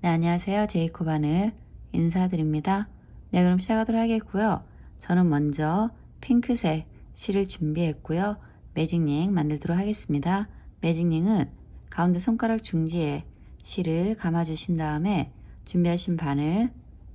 네, 안녕하세요. 제이콥 바늘 인사드립니다. 네, 그럼 시작하도록 하겠고요. 저는 먼저 핑크색 실을 준비했고요. 매직링 만들도록 하겠습니다. 매직링은 가운데 손가락 중지에 실을 감아주신 다음에 준비하신 바늘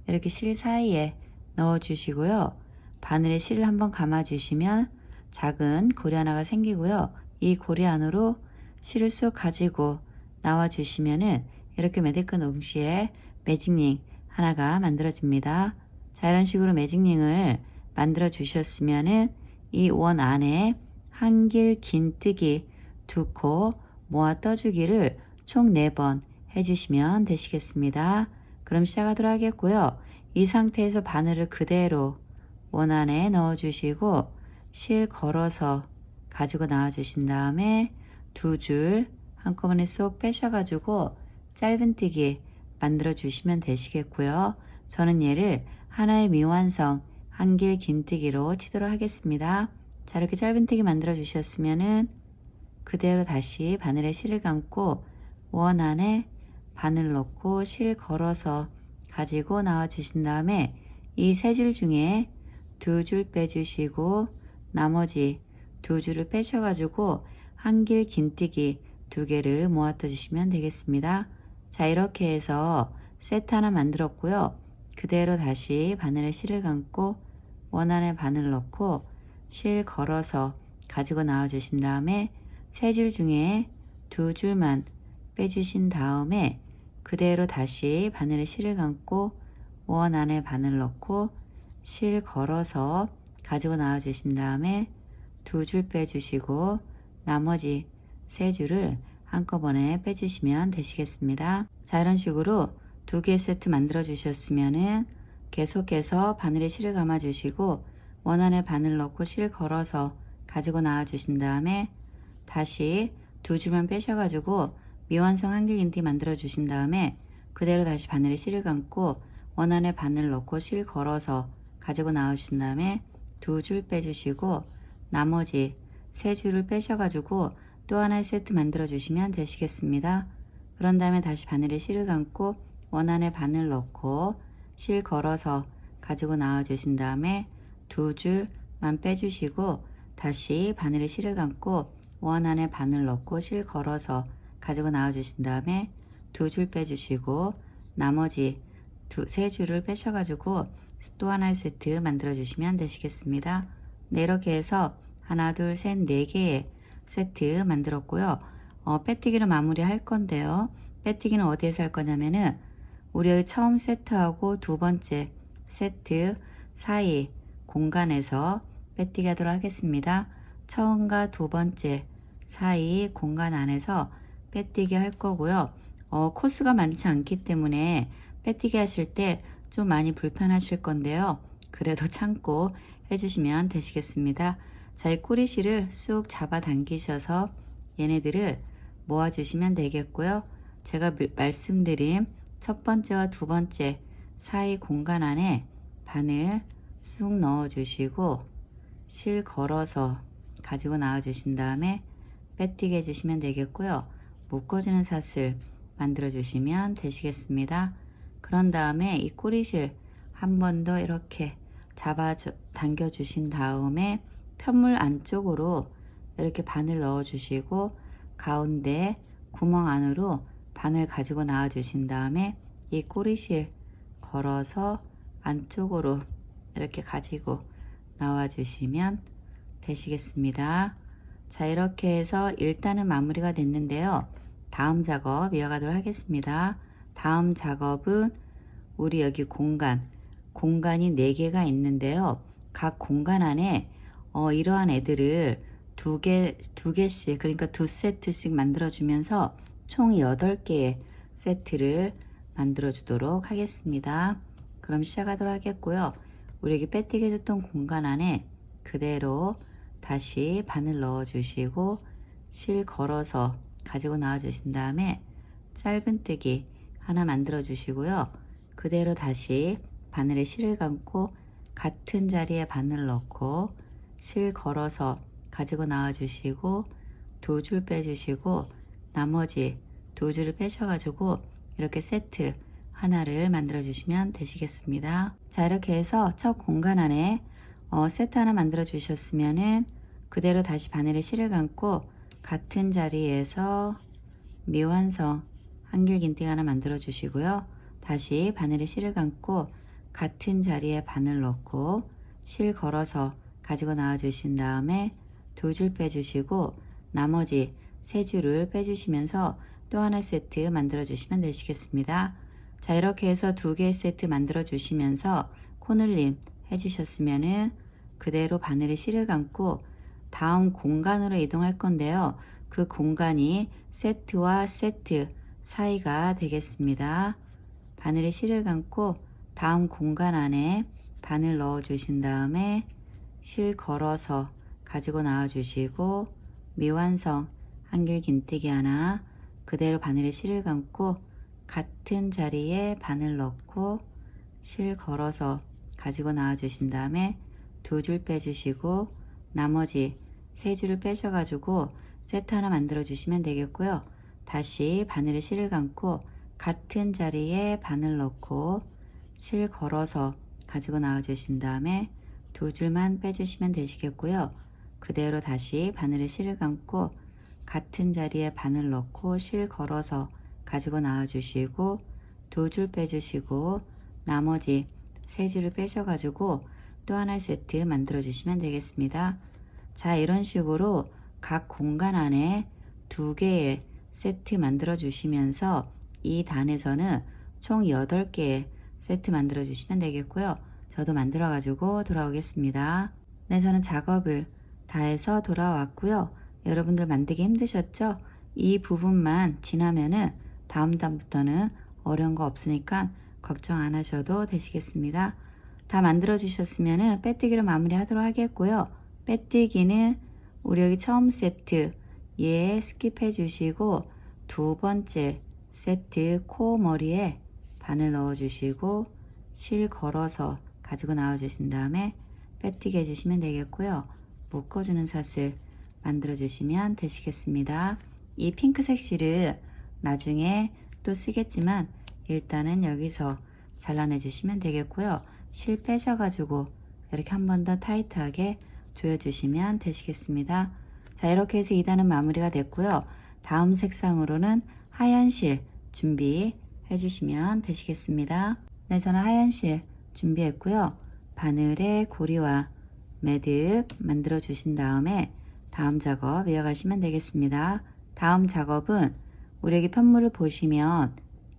이렇게 실 사이에 넣어주시고요. 바늘에 실을 한번 감아주시면 작은 고리 하나가 생기고요. 이 고리 안으로 실을 쑥 가지고 나와주시면은 이렇게 매듭끈 동시에 매직링 하나가 만들어집니다. 자, 이런 식으로 매직링을 만들어 주셨으면은 이 원 안에 한길 긴뜨기 2코 모아 떠주기를 총 4번 해주시면 되시겠습니다. 그럼 시작하도록 하겠고요. 이 상태에서 바늘을 그대로 원 안에 넣어 주시고 실 걸어서 가지고 나와 주신 다음에 2줄 한꺼번에 쏙 빼셔가지고 짧은뜨기 만들어 주시면 되시겠고요. 저는 얘를 하나의 미완성 한길 긴뜨기로 치도록 하겠습니다. 자, 이렇게 짧은뜨기 만들어 주셨으면은 그대로 다시 바늘에 실을 감고 원 안에 바늘 넣고 실 걸어서 가지고 나와 주신 다음에 이 3줄 중에 2줄 빼주시고 나머지 2줄을 빼셔가지고 한길 긴뜨기 2개를 모아 떠주시면 되겠습니다. 자, 이렇게 해서 세트 하나 만들었고요. 그대로 다시 바늘에 실을 감고 원 안에 바늘 넣고 실 걸어서 가지고 나와 주신 다음에 3줄 중에 2줄만 빼주신 다음에 그대로 다시 바늘에 실을 감고 원 안에 바늘 넣고 실 걸어서 가지고 나와 주신 다음에 2줄 빼주시고 나머지 3줄을 한꺼번에 빼주시면 되시겠습니다. 자, 이런 식으로 2개 세트 만들어 주셨으면은 계속해서 바늘에 실을 감아 주시고 원 안에 바늘 넣고 실 걸어서 가지고 나와 주신 다음에 다시 2줄만 빼셔가지고 미완성 한길 긴뜨기 만들어 주신 다음에 그대로 다시 바늘에 실을 감고 원 안에 바늘 넣고 실 걸어서 가지고 나와 주신 다음에 2줄 빼주시고 나머지 3줄을 빼셔가지고 또 하나의 세트 만들어 주시면 되시겠습니다. 그런 다음에 다시 바늘에 실을 감고 원 안에 바늘 넣고 실 걸어서 가지고 나와 주신 다음에 2줄만 빼주시고 다시 바늘에 실을 감고 원 안에 바늘 넣고 실 걸어서 가지고 나와 주신 다음에 2줄 빼주시고 나머지 3줄을 빼셔가지고 또 하나의 세트 만들어 주시면 되시겠습니다. 네, 이렇게 해서 하나, 둘, 셋, 4개의 세트 만들었고요. 빼뜨기로 마무리 할 건데요. 빼뜨기는 어디에서 할 거냐면은 우리 여기 처음 세트하고 2번째 세트 사이 공간에서 빼뜨기 하도록 하겠습니다. 처음과 2번째 사이 공간 안에서 빼뜨기 할 거고요. 코스가 많지 않기 때문에 빼뜨기 하실 때 좀 많이 불편하실 건데요. 그래도 참고 해주시면 되시겠습니다. 자, 이 꼬리실을 쑥 잡아 당기셔서 얘네들을 모아주시면 되겠고요. 제가 말씀드린 첫 번째와 2번째 사이 공간 안에 바늘 쑥 넣어주시고 실 걸어서 가지고 나와 주신 다음에 빼뜨기 해주시면 되겠고요. 묶어주는 사슬 만들어 주시면 되시겠습니다. 그런 다음에 이 꼬리실 한 번 더 이렇게 잡아 당겨 주신 다음에 편물 안쪽으로 이렇게 바늘 넣어 주시고 가운데 구멍 안으로 바늘 가지고 나와 주신 다음에 이 꼬리실 걸어서 안쪽으로 이렇게 가지고 나와 주시면 되시겠습니다. 자, 이렇게 해서 일단은 마무리가 됐는데요. 다음 작업 이어가도록 하겠습니다. 다음 작업은 우리 여기 공간이 4개가 있는데요. 각 공간 안에 이러한 애들을 두 개씩 그러니까 2세트씩 만들어 주면서 총 8개의 세트를 만들어 주도록 하겠습니다. 그럼 시작하도록 하겠고요. 우리 여기 빼뜨기 해줬던 공간 안에 그대로 다시 바늘 넣어 주시고 실 걸어서 가지고 나와 주신 다음에 짧은뜨기 하나 만들어 주시고요. 그대로 다시 바늘에 실을 감고 같은 자리에 바늘 넣고 실 걸어서 가지고 나와 주시고 2줄 빼주시고 나머지 2줄을 빼셔가지고 이렇게 세트 하나를 만들어 주시면 되시겠습니다. 자, 이렇게 해서 첫 공간 안에 세트 하나 만들어 주셨으면은 그대로 다시 바늘에 실을 감고 같은 자리에서 미완성 한길긴뜨기 하나 만들어 주시고요. 다시 바늘에 실을 감고 같은 자리에 바늘 넣고 실 걸어서 가지고 나와 주신 다음에 두 줄 빼주시고 나머지 세 줄을 빼주시면서 또 하나 세트 만들어 주시면 되시겠습니다. 자, 이렇게 해서 두 개의 세트 만들어 주시면서 코늘림 해주셨으면은 그대로 바늘에 실을 감고 다음 공간으로 이동할 건데요. 그 공간이 세트와 세트 사이가 되겠습니다. 바늘에 실을 감고 다음 공간 안에 바늘 넣어 주신 다음에 실 걸어서 가지고 나와 주시고 미완성 한길긴뜨기 하나 그대로 바늘에 실을 감고 같은 자리에 바늘 넣고 실 걸어서 가지고 나와 주신 다음에 두 줄 빼주시고 나머지 세 줄을 빼셔가지고 세트 하나 만들어 주시면 되겠고요. 다시 바늘에 실을 감고 같은 자리에 바늘 넣고 실 걸어서 가지고 나와 주신 다음에 두 줄만 빼주시면 되시겠고요. 그대로 다시 바늘에 실을 감고 같은 자리에 바늘 넣고 실 걸어서 가지고 나와 주시고 두 줄 빼주시고 나머지 세 줄을 빼셔가지고 또 하나 세트 만들어 주시면 되겠습니다. 자, 이런 식으로 각 공간 안에 두 개의 세트 만들어 주시면서 이 단에서는 총 8개의 세트 만들어 주시면 되겠고요. 저도 만들어 가지고 돌아오겠습니다. 네, 저는 작업을 다 해서 돌아왔고요. 여러분들 만들기 힘드셨죠? 이 부분만 지나면은 다음 단부터는 어려운 거 없으니까 걱정 안 하셔도 되시겠습니다. 다 만들어 주셨으면은 빼뜨기로 마무리 하도록 하겠고요. 빼뜨기는 우리 여기 처음 세트 얘 스킵해 주시고 두 번째 세트 코 머리에 바늘 넣어 주시고 실 걸어서 가지고 나와 주신 다음에 빼뜨기 해주시면 되겠고요. 묶어주는 사슬 만들어 주시면 되시겠습니다. 이 핑크색 실을 나중에 또 쓰겠지만 일단은 여기서 잘라내 주시면 되겠고요. 실 빼셔가지고 이렇게 한 번 더 타이트하게 조여주시면 되시겠습니다. 자, 이렇게 해서 2단은 마무리가 됐고요. 다음 색상으로는 하얀 실 준비해 주시면 되시겠습니다. 네, 저는 하얀 실 준비했고요. 바늘에 고리와 매듭 만들어 주신 다음에 다음 작업 이어가시면 되겠습니다. 다음 작업은 우리 여기 편물을 보시면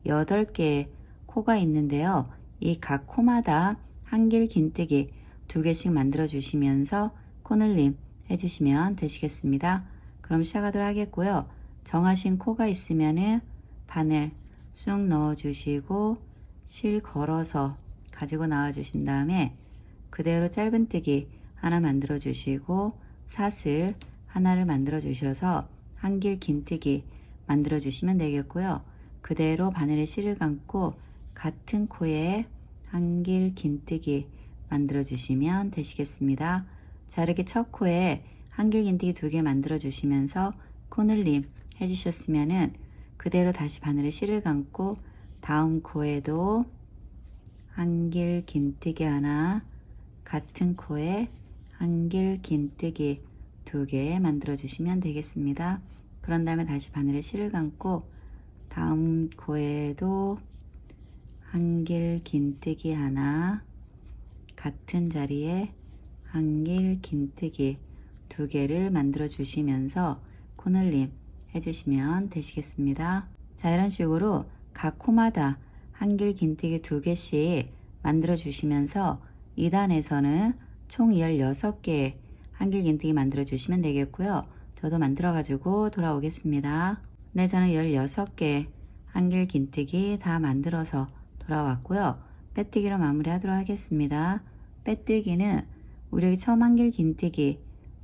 8개의 코가 있는데요. 이 각 코마다 한길긴뜨기 2개씩 만들어 주시면서 코늘림 해주시면 되시겠습니다. 그럼 시작하도록 하겠고요. 정하신 코가 있으면은 바늘 쑥 넣어 주시고 실 걸어서 가지고 나와 주신 다음에 그대로 짧은뜨기 하나 만들어 주시고 사슬 하나를 만들어 주셔서 한길긴뜨기 만들어 주시면 되겠고요. 그대로 바늘에 실을 감고 같은 코에 한길긴뜨기 만들어 주시면 되시겠습니다. 자, 이렇게 첫 코에 한길긴뜨기 2개 만들어 주시면서 코늘림 해주셨으면은 그대로 다시 바늘에 실을 감고 다음 코에도 한길긴뜨기 하나 같은 코에 한길긴뜨기 2개 만들어 주시면 되겠습니다. 그런 다음에 다시 바늘에 실을 감고 다음 코에도 한길긴뜨기 하나 같은 자리에 한길긴뜨기 2개를 만들어 주시면서 코늘림 해주시면 되시겠습니다. 자, 이런 식으로 각 코마다 한길긴뜨기 2개씩 만들어 주시면서 2단에서는 총 16개의 한길긴뜨기 만들어 주시면 되겠고요. 저도 만들어 가지고 돌아오겠습니다. 네, 저는 16개 한길긴뜨기 다 만들어서 돌아왔고요. 빼뜨기로 마무리 하도록 하겠습니다. 빼뜨기는 우리 여기 처음 한길긴뜨기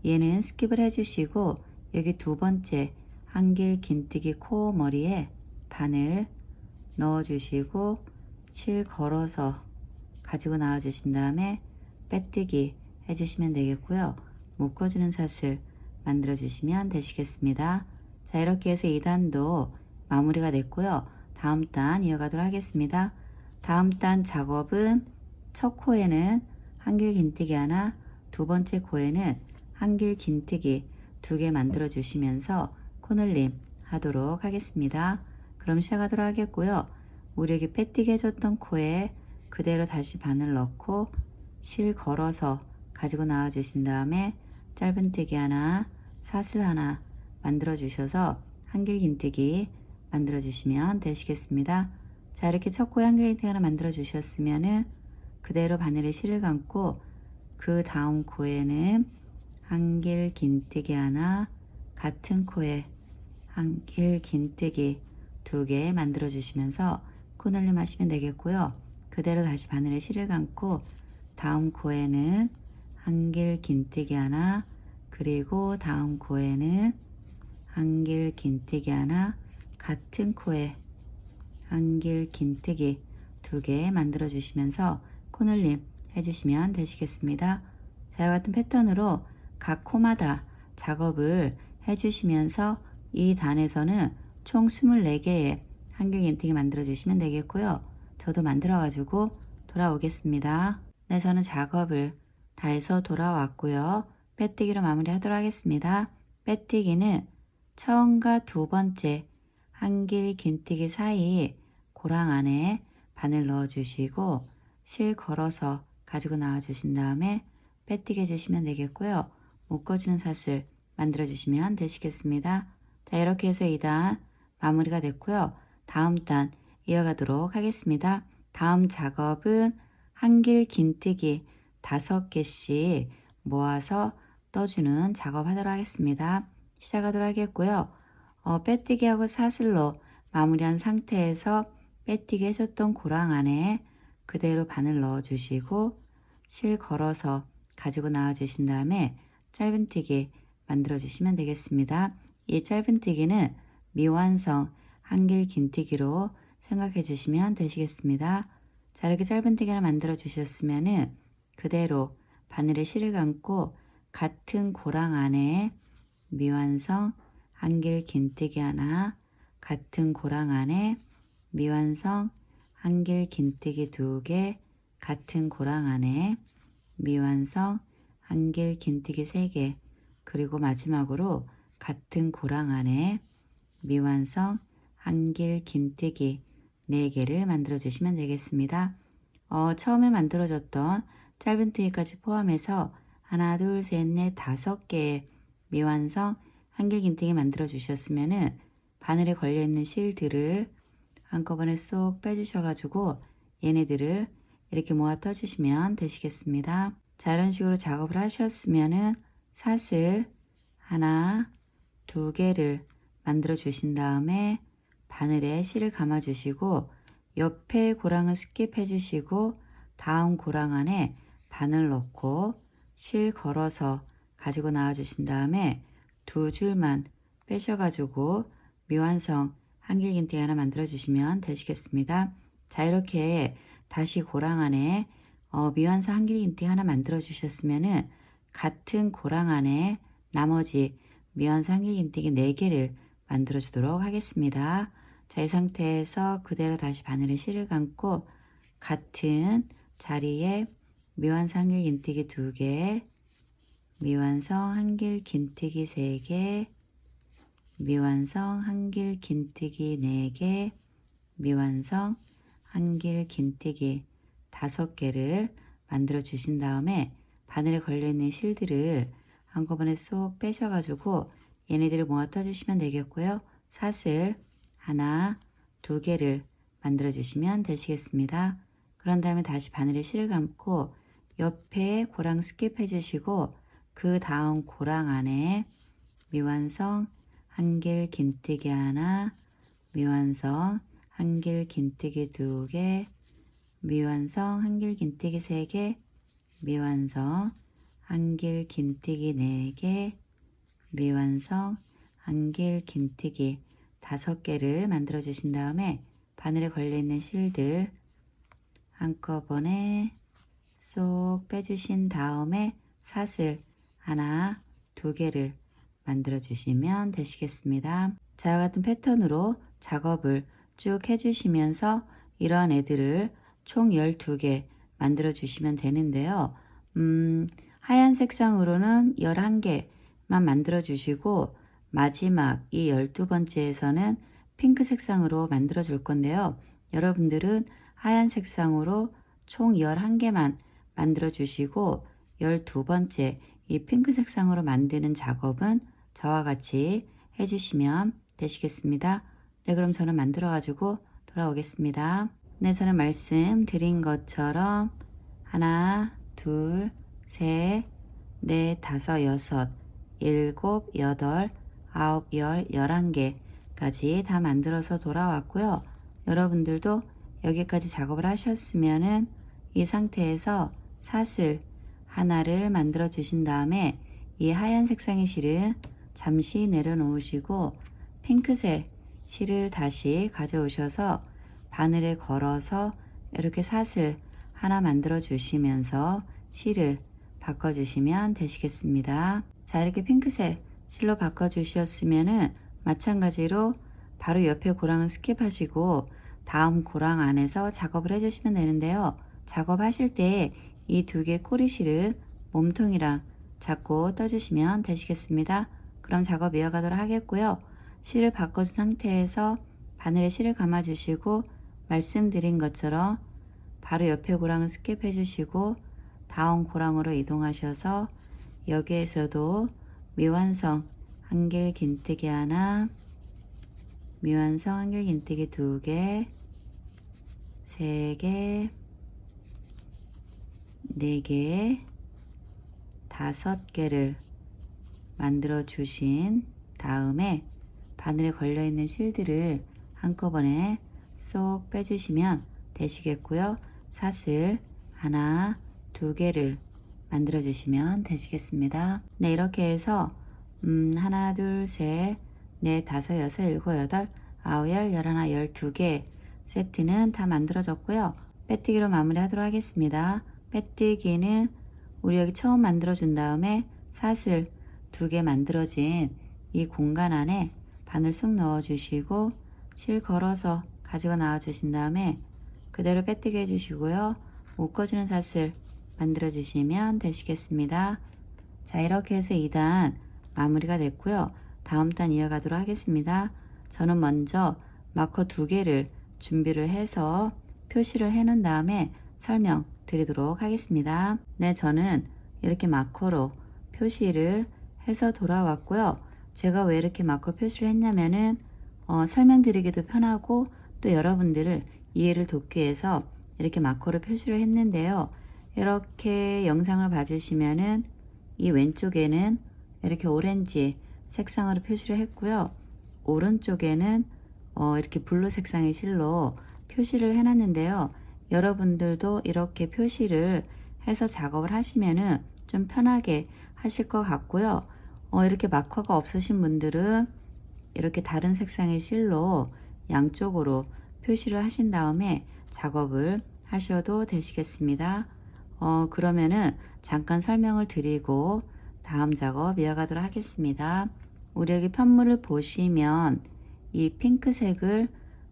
얘는 스킵을 해주시고 여기 두 번째 한길긴뜨기 코 머리에 바늘 넣어주시고 실 걸어서 가지고 나와 주신 다음에 빼뜨기 해주시면 되겠고요. 묶어주는 사슬 만들어 주시면 되시겠습니다. 자, 이렇게 해서 2단도 마무리가 됐고요. 다음 단 이어가도록 하겠습니다. 다음 단 작업은 첫 코에는 한길 긴뜨기 하나, 두 번째 코에는 한길 긴뜨기 2개 만들어 주시면서 코늘림 하도록 하겠습니다. 그럼 시작하도록 하겠고요. 우리 여기 빼뜨기 해줬던 코에 그대로 다시 바늘 넣고 실 걸어서 가지고 나와 주신 다음에 짧은뜨기 하나, 사슬 하나 만들어 주셔서 한길 긴뜨기 만들어 주시면 되시겠습니다. 자, 이렇게 첫 코에 한길 긴뜨기 하나 만들어 주셨으면은 그대로 바늘에 실을 감고 그 다음 코에는 한길 긴뜨기 하나, 같은 코에 한길 긴뜨기 2개 만들어 주시면서 코늘림 하시면 되겠고요. 그대로 다시 바늘에 실을 감고 다음 코에는 한길 긴뜨기 하나, 그리고 다음 코에는 한길 긴뜨기 하나, 같은 코에 한길 긴뜨기 2개 만들어 주시면서 코늘림 해주시면 되시겠습니다. 자, 이와 같은 패턴으로 각 코마다 작업을 해주시면서 이 단에서는 총 24개의 한길 긴뜨기 만들어 주시면 되겠고요. 저도 만들어 가지고 돌아오겠습니다. 네, 저는 작업을 다 해서 돌아왔고요. 빼뜨기로 마무리 하도록 하겠습니다. 빼뜨기는 처음과 두 번째 한길 긴뜨기 사이 고랑 안에 바늘 넣어 주시고 실 걸어서 가지고 나와 주신 다음에 빼뜨기 해주시면 되겠고요. 묶어주는 사슬 만들어 주시면 되시겠습니다. 자, 이렇게 해서 2단 마무리가 됐고요. 다음 단 이어가도록 하겠습니다. 다음 작업은 한길 긴뜨기 5개씩 모아서 떠주는 작업 하도록 하겠습니다. 시작하도록 하겠고요. 빼뜨기하고 사슬로 마무리한 상태에서 빼뜨기 해줬던 고랑 안에 그대로 바늘 넣어 주시고 실 걸어서 가지고 나와 주신 다음에 짧은뜨기 만들어 주시면 되겠습니다. 이 짧은뜨기는 미완성 한길 긴뜨기로 생각해 주시면 되시겠습니다. 자, 이렇게 짧은뜨기 하나 만들어 주셨으면은 그대로 바늘에 실을 감고 같은 고랑 안에 미완성 한길 긴뜨기 하나, 같은 고랑 안에 미완성 한길 긴뜨기 2개, 같은 고랑 안에 미완성 한길 긴뜨기 3개, 그리고 마지막으로 같은 고랑 안에 미완성 한길 긴뜨기 4개를 만들어 주시면 되겠습니다. 처음에 만들어줬던 짧은뜨기까지 포함해서 하나, 둘, 셋, 넷, 5개의 미완성 한길 긴뜨기 만들어 주셨으면은 바늘에 걸려있는 실들을 한꺼번에 쏙 빼주셔가지고 얘네들을 이렇게 모아 떠주시면 되시겠습니다. 자, 이런 식으로 작업을 하셨으면은 사슬 하나, 2개를 만들어 주신 다음에 바늘에 실을 감아 주시고 옆에 고랑을 스킵해 주시고 다음 고랑 안에 바늘 넣고 실 걸어서 가지고 나와 주신 다음에 2줄만 빼셔가지고 미완성 한길 긴뜨기 하나 만들어 주시면 되시겠습니다. 자, 이렇게 다시 고랑 안에 미완성 한길 긴뜨기 하나 만들어 주셨으면은 같은 고랑 안에 나머지 미완성 한길 긴뜨기 4개를 만들어 주도록 하겠습니다. 자, 이 상태에서 그대로 다시 바늘에 실을 감고 같은 자리에 미완성 한길 긴뜨기 2개, 미완성 한길 긴뜨기 3개, 미완성 한길 긴뜨기 4개, 미완성 한길 긴뜨기 5개를 만들어 주신 다음에 바늘에 걸려있는 실들을 한꺼번에 쏙 빼셔가지고 얘네들을 모아 떠주시면 되겠고요. 사슬 하나, 2개를 만들어 주시면 되시겠습니다. 그런 다음에 다시 바늘에 실을 감고 옆에 고랑 스킵 해주시고 그 다음 고랑 안에 미완성 한길 긴뜨기 하나, 미완성 한길 긴뜨기 2개, 미완성 한길 긴뜨기 3개, 미완성 한길 긴뜨기 4개, 미완성 한길 긴뜨기 5개를 만들어 주신 다음에 바늘에 걸려있는 실들 한꺼번에 쏙 빼주신 다음에 사슬 하나, 2개를 만들어 주시면 되시겠습니다. 자, 이와 같은 패턴으로 작업을 쭉 해주시면서 이런 애들을 총 12개 만들어 주시면 되는데요. 하얀 색상으로는 11개만 만들어 주시고 마지막 이 12번째에서는 핑크 색상으로 만들어 줄 건데요. 여러분들은 하얀 색상으로 총 11개만 만들어 주시고 12번째 이 핑크 색상으로 만드는 작업은 저와 같이 해주시면 되시겠습니다. 네, 그럼 저는 만들어 가지고 돌아오겠습니다. 네, 저는 말씀드린 것처럼 하나, 둘, 셋, 넷, 다섯, 여섯, 일곱, 여덟, 아홉, 열, 11개까지 다 만들어서 돌아왔고요. 여러분들도 여기까지 작업을 하셨으면은 이 상태에서 사슬 하나를 만들어 주신 다음에 이 하얀 색상의 실은 잠시 내려놓으시고 핑크색 실을 다시 가져오셔서 바늘에 걸어서 이렇게 사슬 하나 만들어 주시면서 실을 바꿔 주시면 되시겠습니다. 자, 이렇게 핑크색 실로 바꿔 주셨으면은 마찬가지로 바로 옆에 고랑을 스킵하시고 다음 고랑 안에서 작업을 해 주시면 되는데요. 작업하실 때 이 두 개 꼬리실을 몸통이랑 잡고 떠주시면 되시겠습니다. 그럼 작업 이어가도록 하겠고요. 실을 바꿔준 상태에서 바늘에 실을 감아 주시고 말씀드린 것처럼 바로 옆에 고랑을 스킵해 주시고 다음 고랑으로 이동하셔서 여기에서도 미완성 한길 긴뜨기 하나, 미완성 한길 긴뜨기 2개, 3개, 4개, 5개를 만들어 주신 다음에 바늘에 걸려 있는 실들을 한꺼번에 쏙 빼주시면 되시겠고요. 사슬 하나, 2개를 만들어 주시면 되시겠습니다. 네, 이렇게 해서 하나, 둘, 셋, 넷, 다섯, 여섯, 일곱, 여덟, 아홉, 열, 11, 12개 세트는 다 만들어졌고요. 빼뜨기로 마무리 하도록 하겠습니다. 빼뜨기는 우리 여기 처음 만들어 준 다음에 사슬 2개 만들어진 이 공간 안에 바늘 쑥 넣어 주시고 실 걸어서 가지고 나와 주신 다음에 그대로 빼뜨기 해 주시고요. 묶어주는 사슬 만들어 주시면 되시겠습니다. 자, 이렇게 해서 2단 마무리가 됐고요. 다음 단 이어가도록 하겠습니다. 저는 먼저 마커 2개를 준비를 해서 표시를 해 놓은 다음에 설명 드리도록 하겠습니다. 네, 저는 이렇게 마커로 표시를 해서 돌아왔고요. 제가 왜 이렇게 마커 표시를 했냐면은 설명드리기도 편하고 또 여러분들을 이해를 돕기 위해서 이렇게 마커로 표시를 했는데요. 이렇게 영상을 봐주시면은 이 왼쪽에는 이렇게 오렌지 색상으로 표시를 했고요. 오른쪽에는 이렇게 블루 색상의 실로 표시를 해놨는데요. 여러분들도 이렇게 표시를 해서 작업을 하시면은 좀 편하게 하실 것 같고요. 이렇게 마커가 없으신 분들은 이렇게 다른 색상의 실로 양쪽으로 표시를 하신 다음에 작업을 하셔도 되시겠습니다. 그러면은 잠깐 설명을 드리고 다음 작업 이어가도록 하겠습니다. 우리 여기 편물을 보시면 이 핑크색을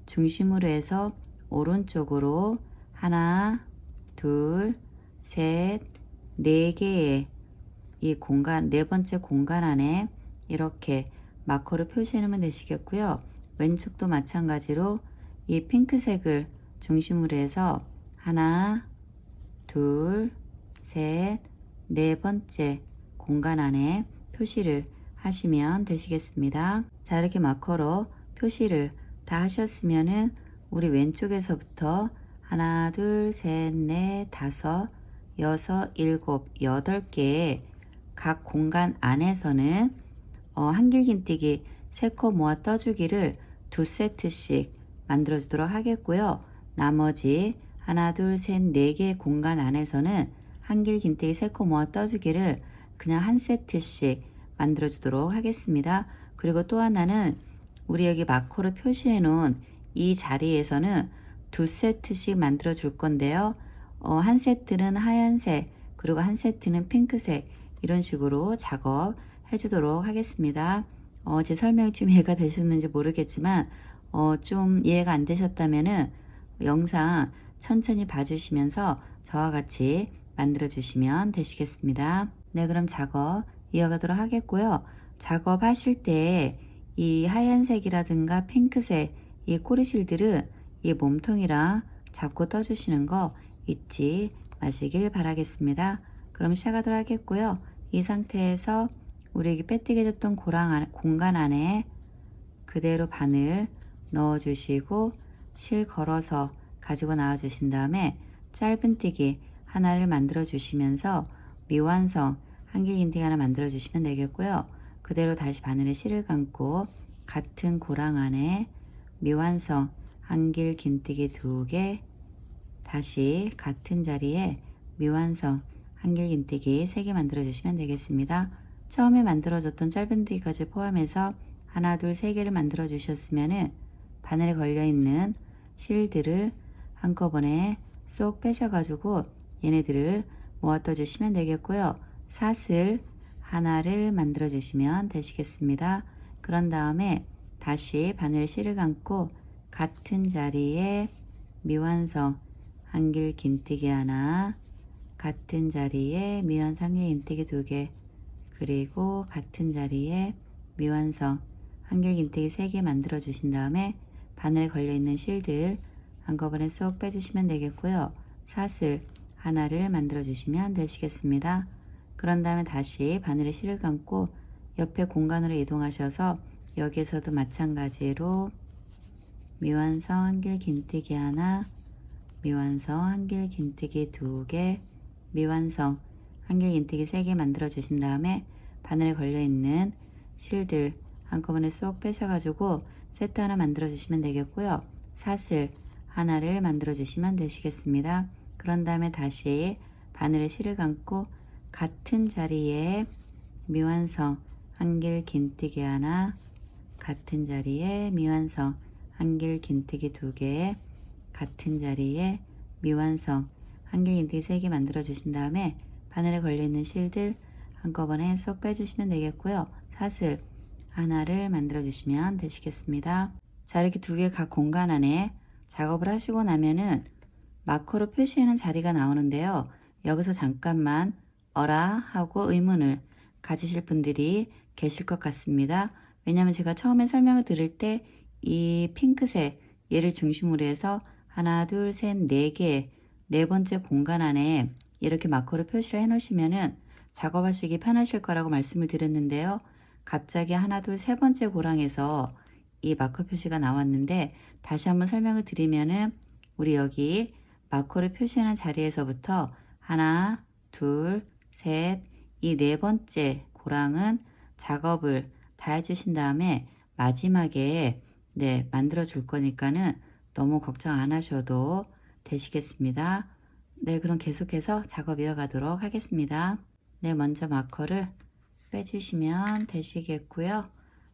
중심으로 해서 오른쪽으로 하나, 둘, 셋, 4개의 이 공간, 4번째 공간 안에 이렇게 마커로 표시해 놓으면 되시겠고요. 왼쪽도 마찬가지로 이 핑크색을 중심으로 해서 하나, 둘, 셋, 4번째 공간 안에 표시를 하시면 되시겠습니다. 자, 이렇게 마커로 표시를 다 하셨으면은 우리 왼쪽에서부터 하나, 둘, 셋, 넷, 다섯, 여섯, 일곱, 8개의 각 공간 안에서는 한길긴뜨기 3코 모아 떠주기를 2세트씩 만들어 주도록 하겠고요. 나머지 하나, 둘, 셋, 4개의 공간 안에서는 한길긴뜨기 3코 모아 떠주기를 그냥 1세트씩 만들어 주도록 하겠습니다. 그리고 또 하나는 우리 여기 마커로 표시해 놓은 이 자리에서는 2세트씩 만들어 줄 건데요. 한 세트는 하얀색, 그리고 한 세트는 핑크색, 이런 식으로 작업해 주도록 하겠습니다. 제 설명이 좀 이해가 되셨는지 모르겠지만 좀 이해가 안 되셨다면은 영상 천천히 봐주시면서 저와 같이 만들어 주시면 되시겠습니다. 네, 그럼 작업 이어가도록 하겠고요. 작업하실 때 이 하얀색이라든가 핑크색 이 코르실들은 이 몸통이랑 잡고 떠주시는 거 잊지 마시길 바라겠습니다. 그럼 시작하도록 하겠고요. 이 상태에서 우리 빼뜨겨졌던 공간 안에 그대로 바늘 넣어주시고 실 걸어서 가지고 나와 주신 다음에 짧은뜨기 하나를 만들어 주시면서 미완성 한길긴뜨기 하나 만들어 주시면 되겠고요. 그대로 다시 바늘에 실을 감고 같은 고랑 안에 미완성 한길긴뜨기 2개, 다시 같은 자리에 미완성 한길긴뜨기 3개 만들어 주시면 되겠습니다. 처음에 만들어줬던 짧은뜨기까지 포함해서 하나, 둘, 3개를 만들어 주셨으면은 바늘에 걸려 있는 실들을 한꺼번에 쏙 빼셔가지고 얘네들을 모아떠 주시면 되겠고요. 사슬 하나를 만들어 주시면 되시겠습니다. 그런 다음에 다시 바늘 실을 감고 같은 자리에 미완성 한길긴뜨기 하나, 같은 자리에 미완성 한길긴뜨기 2개, 그리고 같은 자리에 미완성 한길긴뜨기 3개 만들어 주신 다음에 바늘에 걸려 있는 실들 한꺼번에 쏙 빼주시면 되겠고요. 사슬 하나를 만들어 주시면 되시겠습니다. 그런 다음에 다시 바늘에 실을 감고 옆에 공간으로 이동하셔서 여기서도 마찬가지로 미완성 한길긴뜨기 하나, 미완성 한길긴뜨기 2개, 미완성 한길긴뜨기 3개 만들어 주신 다음에 바늘에 걸려 있는 실들 한꺼번에 쏙 빼셔가지고 세트 하나 만들어 주시면 되겠고요. 사슬 하나를 만들어 주시면 되시겠습니다. 그런 다음에 다시 바늘에 실을 감고 같은 자리에 미완성 한길긴뜨기 하나, 같은 자리에 미완성 한길긴뜨기 2개, 같은 자리에 미완성 한길긴뜨기 3개 만들어 주신 다음에 바늘에 걸려 있는 실들 한꺼번에 쏙 빼주시면 되겠고요. 사슬 하나를 만들어 주시면 되시겠습니다. 자, 이렇게 2개 각 공간 안에 작업을 하시고 나면은 마커로 표시하는 자리가 나오는데요. 여기서 잠깐만 어라 하고 의문을 가지실 분들이 계실 것 같습니다. 왜냐하면 제가 처음에 설명을 드릴 때 이 핑크색 얘를 중심으로 해서 하나, 둘, 셋, 4개, 네 번째 공간 안에 이렇게 마커로 표시를 해 놓으시면은 작업하시기 편하실 거라고 말씀을 드렸는데요. 갑자기 하나, 둘, 세 번째 고랑에서 이 마커 표시가 나왔는데 다시 한번 설명을 드리면은 우리 여기 마커를 표시하는 자리에서부터 하나, 둘, 셋, 이 네 번째 고랑은 작업을 다 해주신 다음에 마지막에 만들어 줄 거니까는 너무 걱정 안 하셔도 되시겠습니다. 네, 그럼 계속해서 작업 이어가도록 하겠습니다. 네, 먼저 마커를 빼주시면 되시겠고요.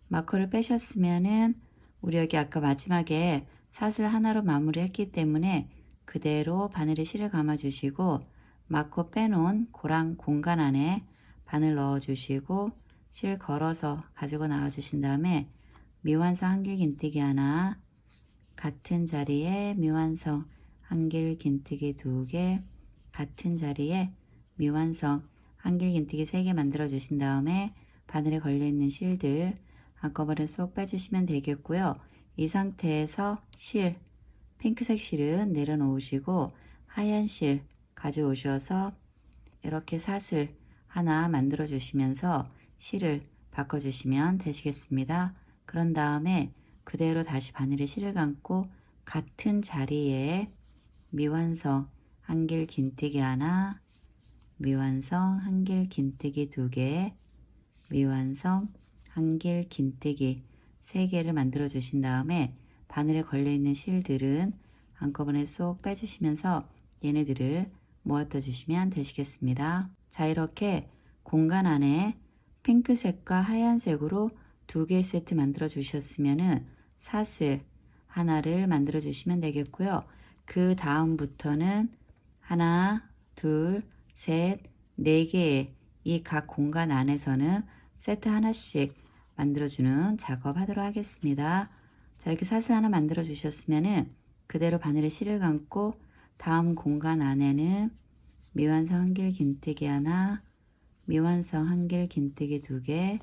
마커를 빼셨으면은 우리 여기 아까 마지막에 사슬 하나로 마무리했기 때문에 그대로 바늘에 실을 감아 주시고 마커 빼놓은 고랑 공간 안에 바늘 넣어 주시고 실 걸어서 가지고 나와 주신 다음에 미완성 한길긴뜨기 하나, 같은 자리에 미완성 한길긴뜨기 2개, 같은 자리에 미완성 한길긴뜨기 3개 만들어 주신 다음에 바늘에 걸려 있는 실들 한꺼번에 쏙 빼주시면 되겠고요. 이 상태에서 실, 핑크색 실은 내려놓으시고 하얀 실 가져오셔서 이렇게 사슬 하나 만들어 주시면서 실을 바꿔 주시면 되시겠습니다. 그런 다음에 그대로 다시 바늘에 실을 감고 같은 자리에 미완성 한길긴뜨기 하나, 미완성 한길긴뜨기 2개, 미완성 한길긴뜨기 3개를 만들어 주신 다음에 바늘에 걸려 있는 실들은 한꺼번에 쏙 빼주시면서 얘네들을 모아떠 주시면 되시겠습니다. 자, 이렇게 공간 안에 핑크색과 하얀색으로 2개의 세트 만들어 주셨으면은 사슬 하나를 만들어 주시면 되겠고요. 그 다음부터는 하나, 둘, 셋, 4개의 이 각 공간 안에서는 세트 하나씩 만들어주는 작업 하도록 하겠습니다. 자, 이렇게 사슬 하나 만들어 주셨으면은 그대로 바늘에 실을 감고 다음 공간 안에는 미완성 한길 긴뜨기 하나, 미완성 한길 긴뜨기 2개,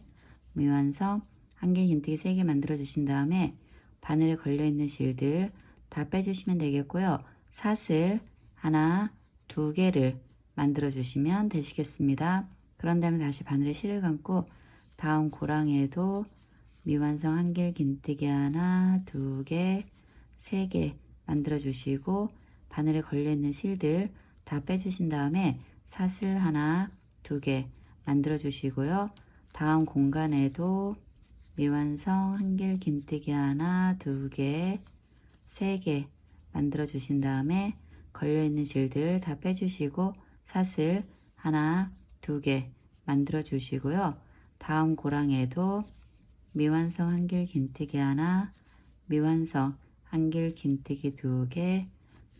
미완성 한길 긴뜨기 3개 만들어 주신 다음에 바늘에 걸려있는 실들 다 빼주시면 되겠고요. 사슬 하나, 2개를 만들어 주시면 되시겠습니다. 그런 다음에 다시 바늘에 실을 감고 다음 고랑에도 미완성 한길 긴뜨기 하나, 2개, 3개 만들어 주시고 바늘에 걸려있는 실들 다 빼주신 다음에 사슬 하나, 2개 만들어 주시고요. 다음 공간에도 미완성 한길 긴뜨기 하나, 2개, 3개 만들어 주신 다음에 걸려있는 실들 다 빼주시고 사슬 하나, 2개 만들어 주시고요. 다음 고랑에도 미완성 한길 긴뜨기 하나, 미완성 한길 긴뜨기 2개,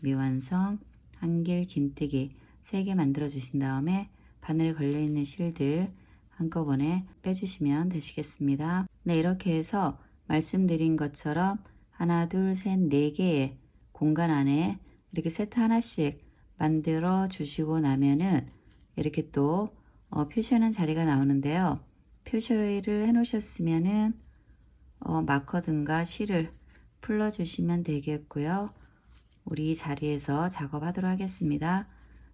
미완성 한길 긴뜨기 3개 만들어 주신 다음에 바늘에 걸려있는 실들 한꺼번에 빼주시면 되시겠습니다. 네, 이렇게 해서 말씀드린 것처럼 하나, 둘, 셋, 4개의 공간 안에 이렇게 세트 하나씩 만들어 주시고 나면은 이렇게 또 표시하는 자리가 나오는데요. 표시를 해 놓으셨으면은 마커 등과 실을 풀러 주시면 되겠고요. 우리 이 자리에서 작업하도록 하겠습니다.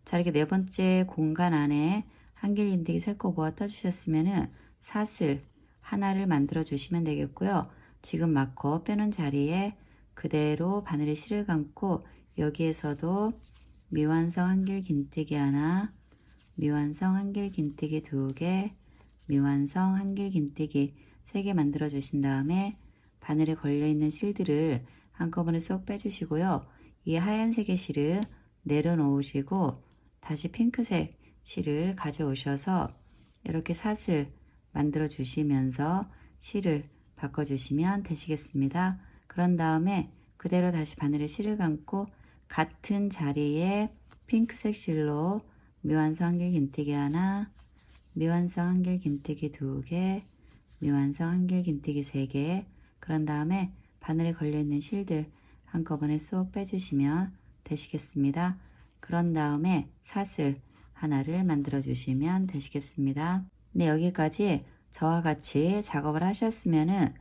자, 이렇게 4번째 공간 안에 한길 긴뜨기 3코 모아 떠주셨으면은 사슬 하나를 만들어 주시면 되겠고요. 지금 마커 빼놓은 자리에 그대로 바늘에 실을 감고 여기에서도 미완성 한길 긴뜨기 하나, 미완성 한길 긴뜨기 2개, 미완성 한길 긴뜨기 3개 만들어 주신 다음에 바늘에 걸려있는 실들을 한꺼번에 쏙 빼주시고요. 이 하얀색의 실을 내려놓으시고 다시 핑크색 실을 가져오셔서 이렇게 사슬 만들어 주시면서 실을 바꿔 주시면 되시겠습니다. 그런 다음에 그대로 다시 바늘에 실을 감고 같은 자리에 핑크색 실로 미완성 한길 긴뜨기 하나, 미완성 한길 긴뜨기 2개, 미완성 한길 긴뜨기 3개, 그런 다음에 바늘에 걸려있는 실들 한꺼번에 쏙 빼주시면 되시겠습니다. 그런 다음에 사슬 하나를 만들어 주시면 되시겠습니다. 네, 여기까지 저와 같이 작업을 하셨으면은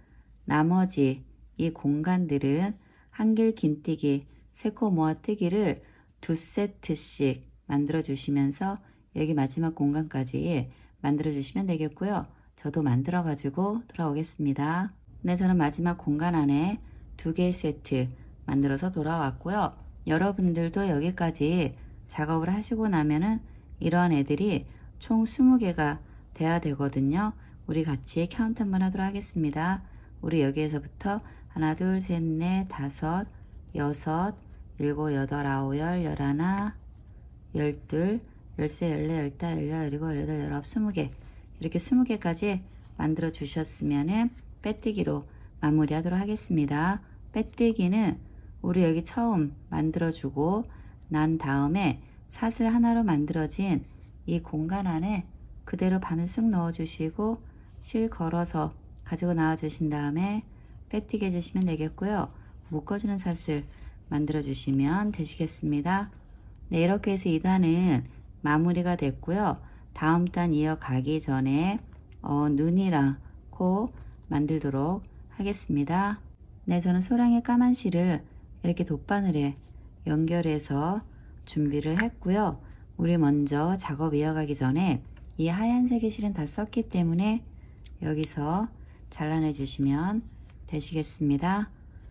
나머지 이 공간들은 한길 긴뜨기 3코 모아 뜨기를 2세트씩 만들어 주시면서 여기 마지막 공간까지 만들어 주시면 되겠고요. 저도 만들어 가지고 돌아오겠습니다. 네, 저는 마지막 공간 안에 2개의 세트 만들어서 돌아왔고요. 여러분들도 여기까지 작업을 하시고 나면은 이러한 애들이 총 20개가 돼야 되거든요. 우리 같이 카운트 한번 하도록 하겠습니다. 우리 여기에서부터 하나, 둘, 셋, 넷, 다섯, 여섯, 일곱, 여덟, 아홉, 열, 열하나, 열둘, 열세, 열네, 열다, 열여, 열일곱, 열여덟, 열아홉, 20개 이렇게 20개까지 만들어 주셨으면은 빼뜨기로 마무리하도록 하겠습니다. 빼뜨기는 우리 여기 처음 만들어 주고 난 다음에 사슬 하나로 만들어진 이 공간 안에 그대로 바늘 쑥 넣어 주시고 실 걸어서 가지고 나와 주신 다음에 빼뜨기 해주시면 되겠고요. 묶어주는 사슬 만들어 주시면 되시겠습니다. 네, 이렇게 해서 2단은 마무리가 됐고요. 다음 단 이어가기 전에 눈이랑 코 만들도록 하겠습니다. 네, 저는 소량의 까만 실을 이렇게 돗바늘에 연결해서 준비를 했고요. 우리 먼저 작업 이어가기 전에 이 하얀색의 실은 다 썼기 때문에 여기서 잘라내 주시면 되시겠습니다.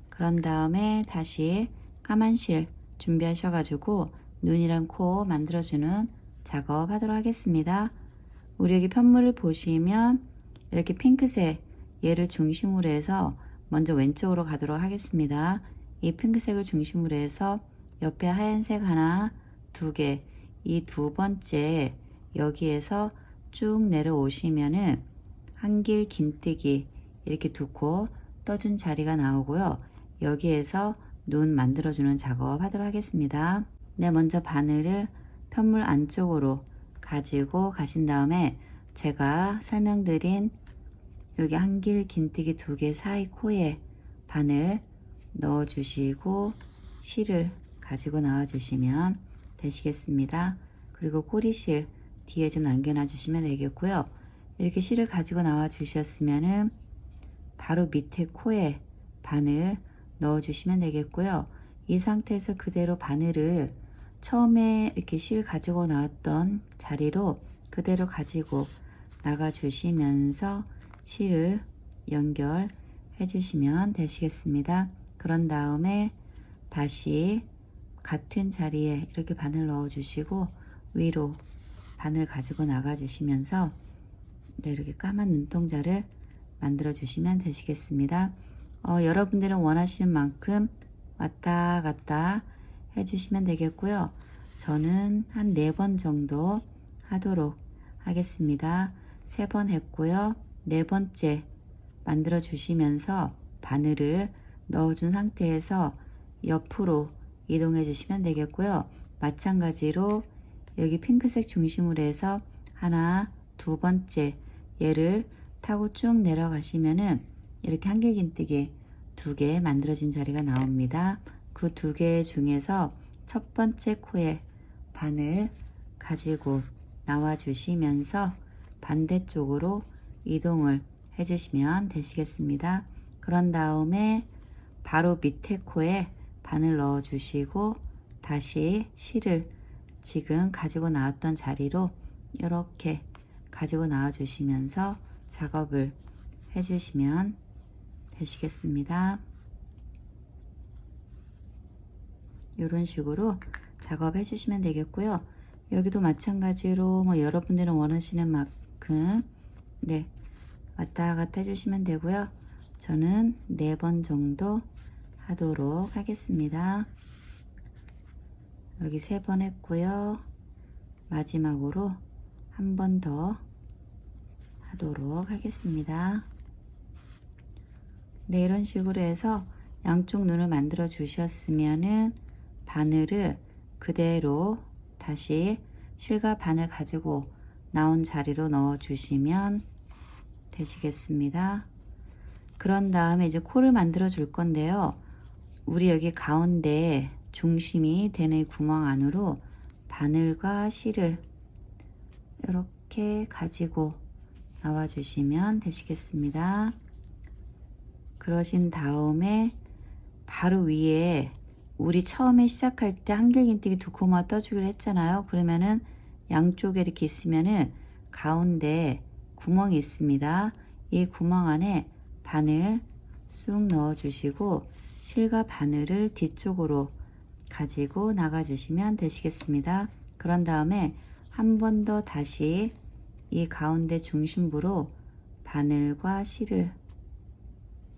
그런 다음에 다시 까만 실 준비하셔가지고 눈이랑 코 만들어주는 작업 하도록 하겠습니다. 우리 여기 편물을 보시면 이렇게 핑크색 얘를 중심으로 해서 먼저 왼쪽으로 가도록 하겠습니다. 이 핑크색을 중심으로 해서 옆에 하얀색 하나, 2개, 이 2번째 여기에서 쭉 내려오시면은 한길 긴뜨기 이렇게 2코 떠준 자리가 나오고요. 여기에서 눈 만들어주는 작업 하도록 하겠습니다. 네, 먼저 바늘을 편물 안쪽으로 가지고 가신 다음에 제가 설명드린 여기 한길 긴뜨기 2개 사이 코에 바늘 넣어 주시고 실을 가지고 나와 주시면 되시겠습니다. 그리고 꼬리실 뒤에 좀 남겨놔 주시면 되겠고요. 이렇게 실을 가지고 나와 주셨으면은 바로 밑에 코에 바늘 넣어 주시면 되겠고요. 이 상태에서 그대로 바늘을 처음에 이렇게 실 가지고 나왔던 자리로 그대로 가지고 나가 주시면서 실을 연결해 주시면 되시겠습니다. 그런 다음에 다시 같은 자리에 이렇게 바늘 넣어 주시고 위로 바늘 가지고 나가 주시면서 이렇게 까만 눈동자를 만들어 주시면 되시겠습니다. 여러분들은 원하시는 만큼 왔다 갔다 해주시면 되겠고요. 저는 한 4번 정도 하도록 하겠습니다. 3번 했고요. 4번째 만들어 주시면서 바늘을 넣어준 상태에서 옆으로 이동해 주시면 되겠고요. 마찬가지로 여기 핑크색 중심으로 해서 하나, 2번째 얘를 타고 쭉 내려가시면은 이렇게 한길긴뜨기 2개 만들어진 자리가 나옵니다. 그 2개 중에서 첫 번째 코에 바늘 가지고 나와 주시면서 반대쪽으로 이동을 해주시면 되시겠습니다. 그런 다음에 바로 밑에 코에 바늘 넣어 주시고 다시 실을 지금 가지고 나왔던 자리로 이렇게 가지고 나와 주시면서 작업을 해주시면 되시겠습니다. 이런 식으로 작업해 주시면 되겠고요. 여기도 마찬가지로 여러분들은 원하시는 만큼 왔다 갔다 해주시면 되고요. 저는 4번 정도 하도록 하겠습니다. 여기 3번 했고요. 마지막으로 한 번 더 하도록 하겠습니다. 이런 식으로 해서 양쪽 눈을 만들어 주셨으면은 바늘을 그대로 다시 실과 바늘 가지고 나온 자리로 넣어 주시면 되시겠습니다. 그런 다음에 이제 코를 만들어 줄 건데요. 우리 여기 가운데 중심이 되는 구멍 안으로 바늘과 실을 이렇게 가지고 나와 주시면 되시겠습니다. 그러신 다음에 바로 위에 우리 처음에 시작할 때 한길긴뜨기 2코마 떠주기로 했잖아요. 그러면은 양쪽에 이렇게 있으면은 가운데 구멍이 있습니다. 이 구멍 안에 바늘 쑥 넣어 주시고 실과 바늘을 뒤쪽으로 가지고 나가 주시면 되시겠습니다. 그런 다음에 한 번 더 다시 이 가운데 중심부로 바늘과 실을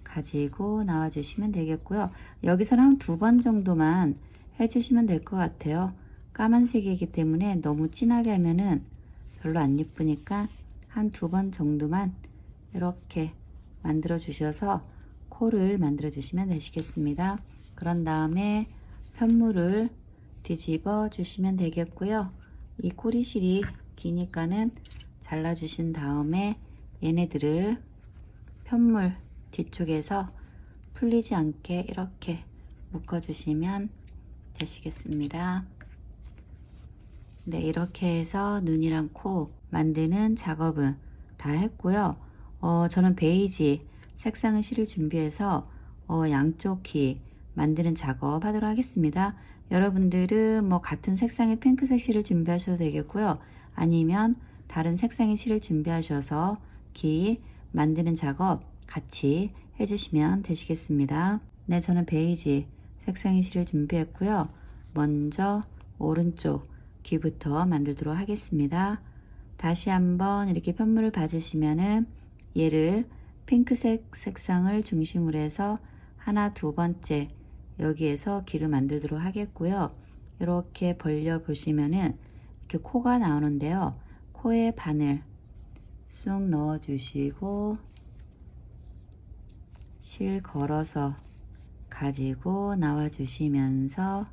가지고 나와 주시면 되겠고요. 여기서는 한 2번 정도만 해주시면 될 것 같아요. 까만색이기 때문에 너무 진하게 하면은 별로 안 예쁘니까 한 2번 정도만 이렇게 만들어 주셔서 코를 만들어 주시면 되시겠습니다. 그런 다음에 편물을 뒤집어 주시면 되겠고요. 이 꼬리실이 기니까는 잘라 주신 다음에 얘네들을 편물 뒤쪽에서 풀리지 않게 이렇게 묶어 주시면 되시겠습니다. 이렇게 해서 눈이랑 코 만드는 작업은 다 했고요. 저는 베이지 색상을 실을 준비해서 양쪽 귀 만드는 작업 하도록 하겠습니다. 여러분들은 같은 색상의 핑크색 실을 준비하셔도 되겠고요. 아니면 다른 색상의 실을 준비하셔서 귀 만드는 작업 같이 해주시면 되시겠습니다. 저는 베이지 색상의 실을 준비했고요. 먼저 오른쪽 귀부터 만들도록 하겠습니다. 다시 한번 이렇게 편물을 봐주시면은 얘를 핑크색 색상을 중심으로 해서 하나, 2번째 여기에서 귀를 만들도록 하겠고요. 이렇게 벌려 보시면은 이렇게 코가 나오는데요. 코에 바늘 쑥 넣어 주시고 실 걸어서 가지고 나와 주시면서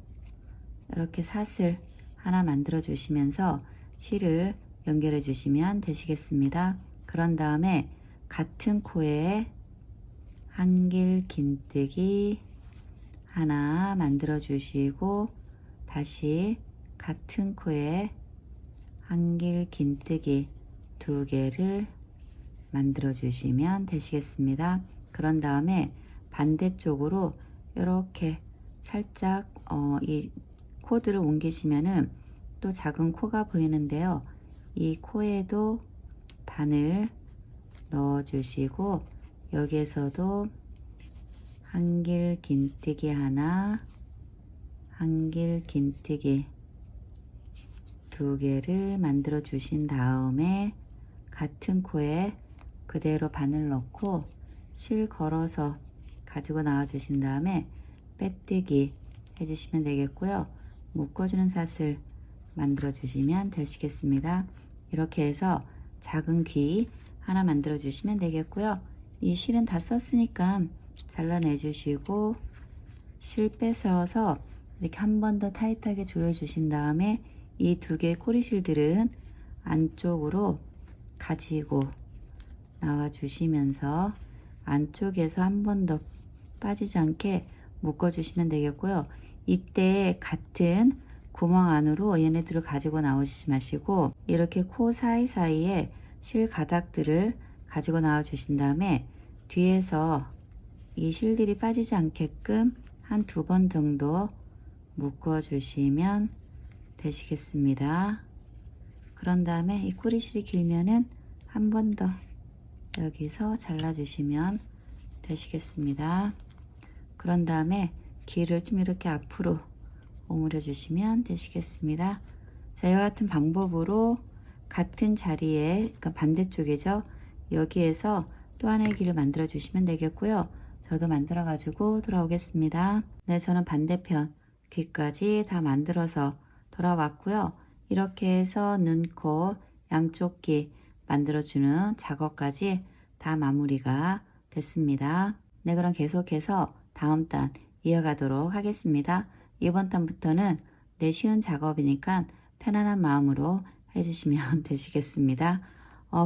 이렇게 사슬 하나 만들어 주시면서 실을 연결해 주시면 되시겠습니다. 그런 다음에 같은 코에 한길긴뜨기 하나 만들어 주시고 다시 같은 코에 한길 긴뜨기 2개를 만들어 주시면 되시겠습니다. 그런 다음에 반대쪽으로 이렇게 살짝 이 코드를 옮기시면은 또 작은 코가 보이는데요. 이 코에도 바늘 넣어 주시고 여기에서도 한길 긴뜨기 하나, 한길 긴뜨기 2개를 만들어 주신 다음에 같은 코에 그대로 바늘 넣고 실 걸어서 가지고 나와 주신 다음에 빼뜨기 해주시면 되겠고요. 묶어주는 사슬 만들어 주시면 되시겠습니다. 이렇게 해서 작은 귀 하나 만들어 주시면 되겠고요. 이 실은 다 썼으니까 잘라내 주시고 실 빼셔서 이렇게 한 번 더 타이트하게 조여 주신 다음에 이 2개의 꼬리실들은 안쪽으로 가지고 나와 주시면서 안쪽에서 한 번 더 빠지지 않게 묶어 주시면 되겠고요. 이때 같은 구멍 안으로 얘네들을 가지고 나오시지 마시고 이렇게 코 사이사이에 실 가닥들을 가지고 나와 주신 다음에 뒤에서 이 실들이 빠지지 않게끔 한 2번 정도 묶어 주시면 되시겠습니다. 그런 다음에 이 꼬리실이 길면은 한 번 더 여기서 잘라 주시면 되시겠습니다. 그런 다음에 길을 좀 이렇게 앞으로 오므려 주시면 되시겠습니다. 자, 이와 같은 방법으로 같은 자리에, 그러니까 반대쪽이죠. 여기에서 또 하나의 길을 만들어 주시면 되겠고요. 저도 만들어 가지고 돌아오겠습니다. 네, 저는 반대편 귀까지 다 만들어서 돌아왔고요. 이렇게 해서 눈, 코, 양쪽 귀 만들어주는 작업까지 다 마무리가 됐습니다. 네, 그럼 계속해서 다음 단 이어가도록 하겠습니다. 이번 단부터는 쉬운 작업이니까 편안한 마음으로 해주시면 되시겠습니다.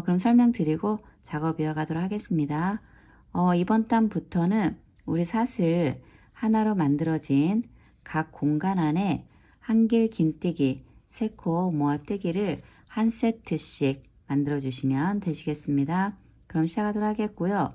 그럼 설명드리고 작업 이어가도록 하겠습니다. 이번 단부터는 우리 사슬 하나로 만들어진 각 공간 안에 한길 긴뜨기, 3코 모아뜨기를 한 세트씩 만들어 주시면 되시겠습니다. 그럼 시작하도록 하겠고요.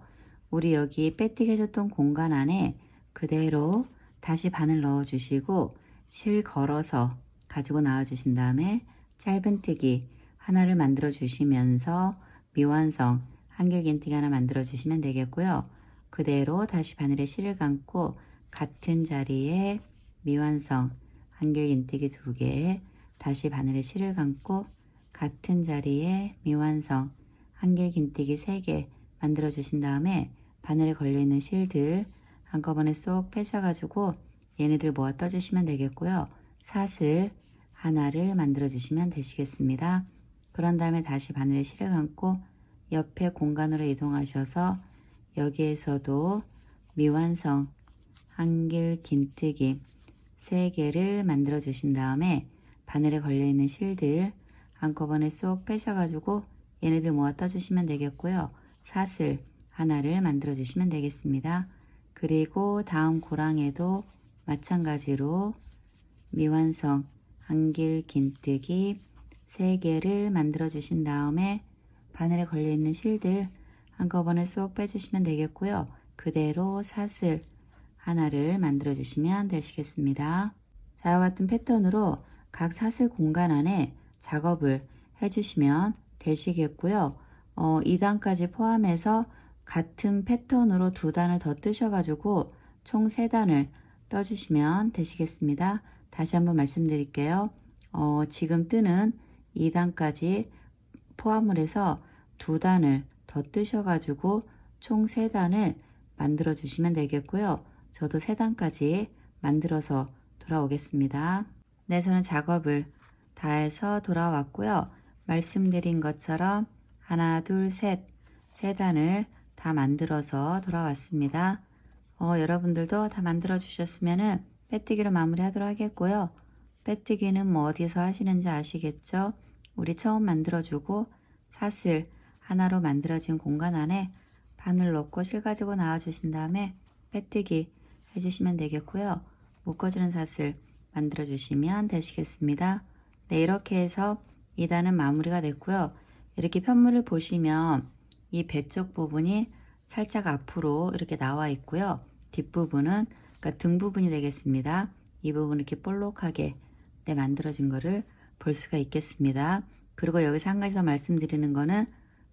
우리 여기 빼뜨기 해줬던 공간 안에 그대로 다시 바늘 넣어 주시고 실 걸어서 가지고 나와 주신 다음에 짧은뜨기 하나를 만들어 주시면서 미완성 한길 긴뜨기 하나 만들어 주시면 되겠고요. 그대로 다시 바늘에 실을 감고 같은 자리에 미완성 한길 긴뜨기 2개, 다시 바늘에 실을 감고 같은 자리에 미완성 한길 긴뜨기 3개 만들어 주신 다음에 바늘에 걸려 있는 실들 한꺼번에 쏙 빼셔 가지고 얘네들 모아 떠 주시면 되겠고요. 사슬 하나를 만들어 주시면 되시겠습니다. 그런 다음에 다시 바늘에 실을 감고 옆에 공간으로 이동하셔서 여기에서도 미완성 한길 긴뜨기 3개를 만들어 주신 다음에 바늘에 걸려 있는 실들 한꺼번에 쏙 빼셔 가지고 얘네들 모아 떠 주시면 되겠고요. 사슬 하나를 만들어 주시면 되겠습니다. 그리고 다음 고랑에도 마찬가지로 미완성 한길 긴뜨기 3개를 만들어 주신 다음에 바늘에 걸려 있는 실들 한꺼번에 쏙 빼주시면 되겠고요. 그대로 사슬 하나를 만들어 주시면 되시겠습니다. 자, 이와 같은 패턴으로 각 사슬 공간 안에 작업을 해주시면 되시겠고요. 2단까지 포함해서 같은 패턴으로 2단을 더 뜨셔가지고 총 3단을 떠주시면 되시겠습니다. 다시 한번 말씀드릴게요. 지금 뜨는 2단까지 포함을 해서 2단을 더 뜨셔가지고 총 3단을 만들어 주시면 되겠고요. 저도 3단까지 만들어서 돌아오겠습니다. 네, 저는 작업을 다 해서 돌아왔고요. 말씀드린 것처럼 하나, 둘, 셋, 3단을 다 만들어서 돌아왔습니다. 여러분들도 다 만들어 주셨으면은 빼뜨기로 마무리 하도록 하겠고요. 빼뜨기는 뭐 어디서 하시는지 아시겠죠? 우리 처음 만들어주고 사슬 하나로 만들어진 공간 안에 바늘 넣고 실 가지고 나와 주신 다음에 빼뜨기 해주시면 되겠고요. 묶어주는 사슬 만들어 주시면 되시겠습니다. 네, 이렇게 해서 2단은 마무리가 됐고요. 이렇게 편물을 보시면 이 배 쪽 부분이 살짝 앞으로 이렇게 나와 있고요. 뒷부분은 그러니까 등 부분이 되겠습니다. 이 부분 이렇게 볼록하게 만들어진 거를 볼 수가 있겠습니다. 그리고 여기서 한 가지 더 말씀드리는 거는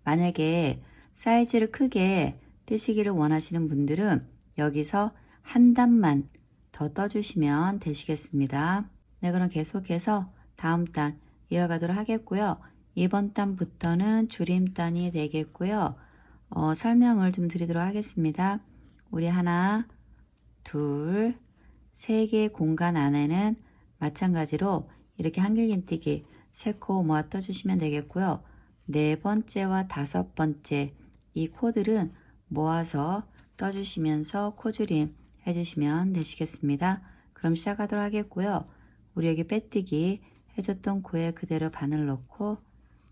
만약에 사이즈를 크게 뜨시기를 원하시는 분들은 여기서 한 단만 더 떠주시면 되시겠습니다. 네, 그럼 계속해서 다음 단 이어가도록 하겠고요. 이번 단부터는 줄임단이 되겠고요. 설명을 좀 드리도록 하겠습니다. 우리 하나, 둘, 세 개의 공간 안에는 마찬가지로 이렇게 한길긴뜨기 3코 모아 떠주시면 되겠고요. 네 번째와 다섯 번째 이 코들은 모아서 떠주시면서 코줄임 해주시면 되시겠습니다. 그럼 시작하도록 하겠고요. 우리 여기 빼뜨기 해줬던 코에 그대로 바늘 넣고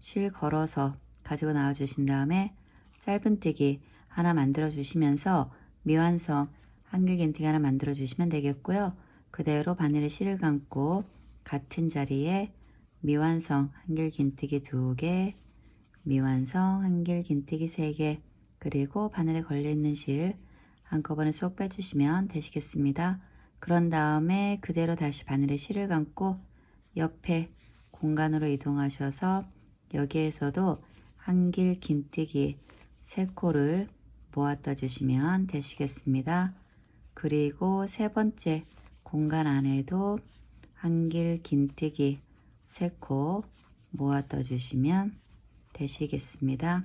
실 걸어서 가지고 나와 주신 다음에 짧은뜨기 하나 만들어 주시면서 미완성 한길긴뜨기 하나 만들어 주시면 되겠고요. 그대로 바늘에 실을 감고 같은 자리에 미완성 한길긴뜨기 2개, 미완성 한길긴뜨기 3개, 그리고 바늘에 걸려있는 실 한꺼번에 쏙 빼주시면 되시겠습니다. 그런 다음에 그대로 다시 바늘에 실을 감고 옆에 공간으로 이동하셔서 여기에서도 한길긴뜨기 3코를 모아 떠주시면 되시겠습니다. 그리고 세 번째 공간 안에도 한길긴뜨기 3코 모아 떠주시면 되시겠습니다.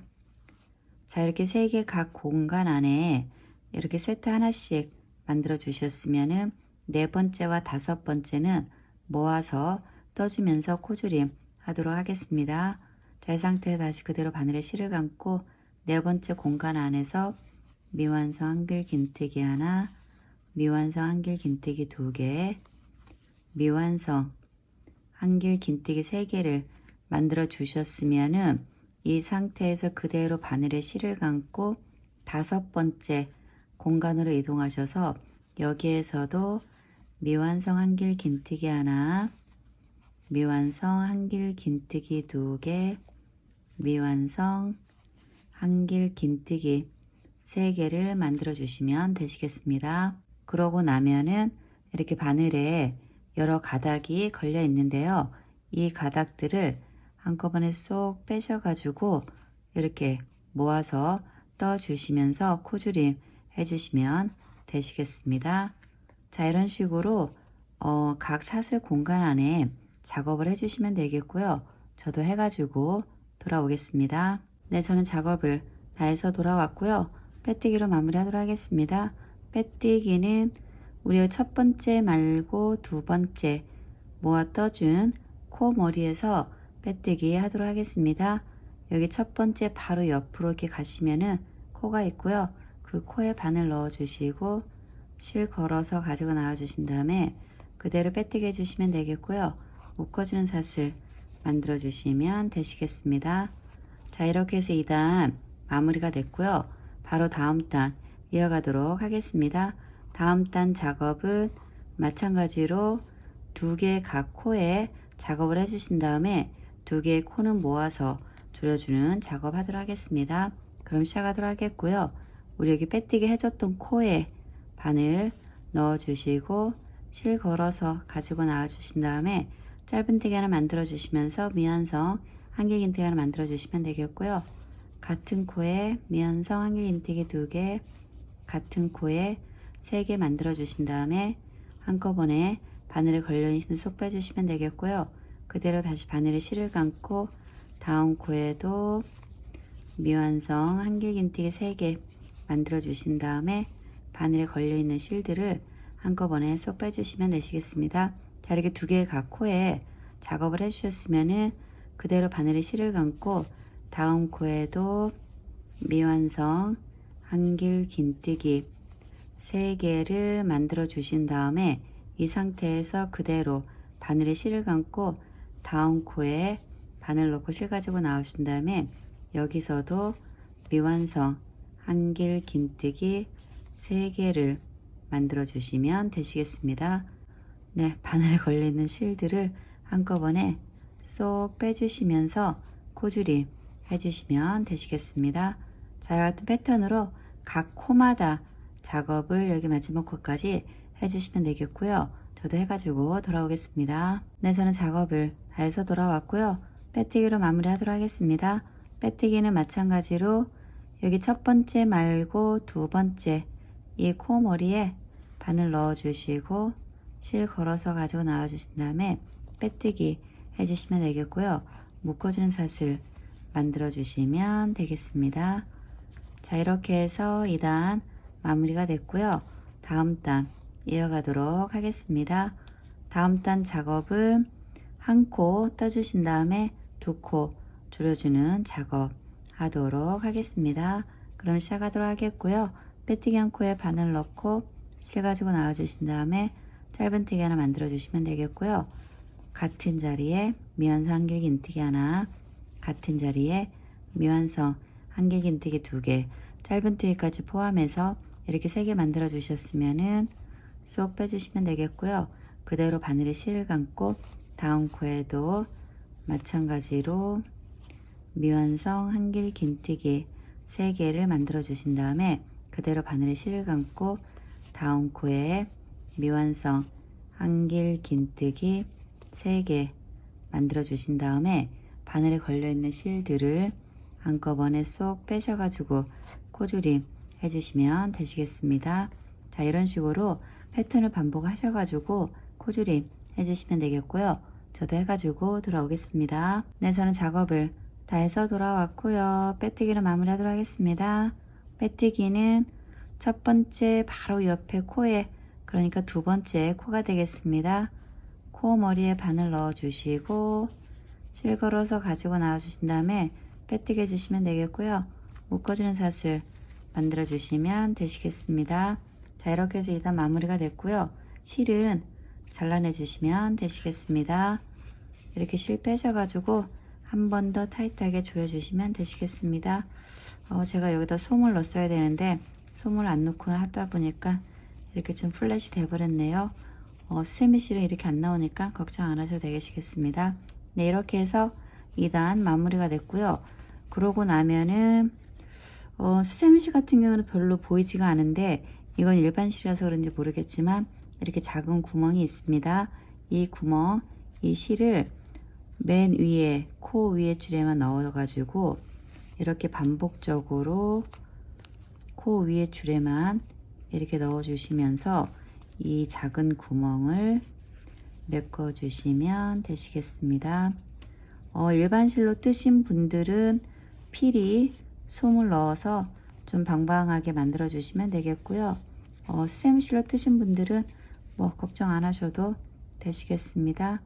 자, 이렇게 3개 각 공간 안에 이렇게 세트 하나씩 만들어 주셨으면은 네 번째와 다섯 번째는 모아서 떠주면서 코줄임 하도록 하겠습니다. 자, 이 상태에 다시 그대로 바늘에 실을 감고 네 번째 공간 안에서 미완성 한길긴뜨기 하나, 미완성 한길긴뜨기 2개, 미완성 한길긴뜨기 3개를 만들어 주셨으면은 이 상태에서 그대로 바늘에 실을 감고 다섯 번째 공간으로 이동하셔서 여기에서도 미완성 한길긴뜨기 하나, 미완성 한길긴뜨기 2개, 미완성 한길긴뜨기 3개를 만들어 주시면 되시겠습니다. 그러고 나면은 이렇게 바늘에 여러 가닥이 걸려 있는데요. 이 가닥들을 한꺼번에 쏙 빼셔 가지고 이렇게 모아서 떠 주시면서 코줄임 해주시면 되시겠습니다. 자, 이런 식으로 각 사슬 공간 안에 작업을 해주시면 되겠고요. 저도 해가지고 돌아오겠습니다. 네, 저는 작업을 다 해서 돌아왔고요. 빼뜨기로 마무리하도록 하겠습니다. 빼뜨기는 우리 첫 번째 말고 두 번째 모아 떠준 코 머리에서 빼뜨기 하도록 하겠습니다. 여기 첫 번째 바로 옆으로 이렇게 가시면은 코가 있고요. 그 코에 바늘 넣어 주시고 실 걸어서 가지고 나와 주신 다음에 그대로 빼뜨기 해주시면 되겠고요. 묶어주는 사슬 만들어 주시면 되시겠습니다. 자, 이렇게 해서 2단 마무리가 됐고요. 바로 다음 단 이어가도록 하겠습니다. 다음 단 작업은 마찬가지로 2개 각 코에 작업을 해주신 다음에 2개의 코는 모아서 줄여주는 작업 하도록 하겠습니다. 그럼 시작하도록 하겠고요. 우리 여기 빼뜨기 해줬던 코에 바늘 넣어 주시고 실 걸어서 가지고 나와 주신 다음에 짧은뜨기 하나 만들어 주시면서 미완성 한길긴뜨기 하나 만들어 주시면 되겠고요. 같은 코에 미완성 한길긴뜨기 2개, 같은 코에 3개 만들어 주신 다음에 한꺼번에 바늘에 걸려 있는 속 빼주시면 되겠고요. 그대로 다시 바늘에 실을 감고 다음 코에도 미완성 한길긴뜨기 3개 만들어 주신 다음에 바늘에 걸려 있는 실들을 한꺼번에 쏙 빼주시면 되시겠습니다. 자, 이렇게 2개의 각 코에 작업을 해주셨으면은 그대로 바늘에 실을 감고 다음 코에도 미완성 한길긴뜨기 3개를 만들어 주신 다음에 이 상태에서 그대로 바늘에 실을 감고 다음 코에 바늘 넣고 실 가지고 나오신 다음에 여기서도 미완성 한길긴뜨기 3개를 만들어 주시면 되시겠습니다. 네, 바늘에 걸려있는 실들을 한꺼번에 쏙 빼주시면서 코줄임 해주시면 되시겠습니다. 자, 이와 같은 패턴으로 각 코마다 작업을 여기 마지막 코까지 해주시면 되겠고요. 저도 해가지고 돌아오겠습니다. 네, 저는 작업을 다 해서 돌아왔고요. 빼뜨기로 마무리 하도록 하겠습니다. 빼뜨기는 마찬가지로 여기 첫 번째 말고 두 번째 이 코머리에 바늘 넣어 주시고 실 걸어서 가지고 나와 주신 다음에 빼뜨기 해주시면 되겠고요. 묶어주는 사슬 만들어 주시면 되겠습니다. 자, 이렇게 해서 2단 마무리가 됐고요. 다음 단 이어가도록 하겠습니다. 다음 단 작업은 한 코 떠주신 다음에 두 코 줄여주는 작업 하도록 하겠습니다. 그럼 시작하도록 하겠고요. 빼뜨기 한 코에 바늘 넣고 실 가지고 나와 주신 다음에 짧은뜨기 하나 만들어 주시면 되겠고요. 같은 자리에 미완성 한길긴뜨기 하나, 같은 자리에 미완성 한길긴뜨기 2개, 짧은뜨기까지 포함해서 이렇게 3개 만들어 주셨으면은 쏙 빼주시면 되겠고요. 그대로 바늘에 실을 감고 다음 코에도 마찬가지로 미완성 한길긴뜨기 3개를 만들어 주신 다음에 그대로 바늘에 실을 감고 다음 코에 미완성 한길긴뜨기 3개 만들어 주신 다음에 바늘에 걸려있는 실들을 한꺼번에 쏙 빼셔가지고 코줄임 해주시면 되시겠습니다. 자, 이런 식으로 패턴을 반복하셔가지고 코줄임 해주시면 되겠고요. 저도 해가지고 돌아오겠습니다. 네, 저는 작업을 다 해서 돌아왔고요. 빼뜨기로 마무리하도록 하겠습니다. 빼뜨기는 첫 번째 바로 옆에 코에, 그러니까 두 번째 코가 되겠습니다. 코 머리에 바늘 넣어 주시고 실 걸어서 가지고 나와 주신 다음에 빼뜨기 해주시면 되겠고요. 묶어주는 사슬 만들어 주시면 되시겠습니다. 자, 이렇게 해서 2단 마무리가 됐고요. 실은 잘라내 주시면 되시겠습니다. 이렇게 실 빼셔가지고 한 번 더 타이트하게 조여 주시면 되시겠습니다. 제가 여기다 솜을 넣었어야 되는데 솜을 안 넣고 하다 보니까 이렇게 좀 플랫이 돼 버렸네요. 수세미 실은 이렇게 안 나오니까 걱정 안 하셔도 되시겠습니다. 네, 이렇게 해서 2단 마무리가 됐고요. 그러고 나면은 수세미 실 같은 경우는 별로 보이지가 않은데 이건 일반 실이라서 그런지 모르겠지만 이렇게 작은 구멍이 있습니다. 이 구멍, 이 실을 맨 위에 코 위에 줄에만 넣어 가지고 이렇게 반복적으로 코 위에 줄에만 이렇게 넣어 주시면서 이 작은 구멍을 메꿔 주시면 되시겠습니다. 일반 실로 뜨신 분들은 필히 솜을 넣어서 좀 방방하게 만들어 주시면 되겠고요. 수세미 실로 뜨신 분들은 뭐 걱정 안 하셔도 되시겠습니다.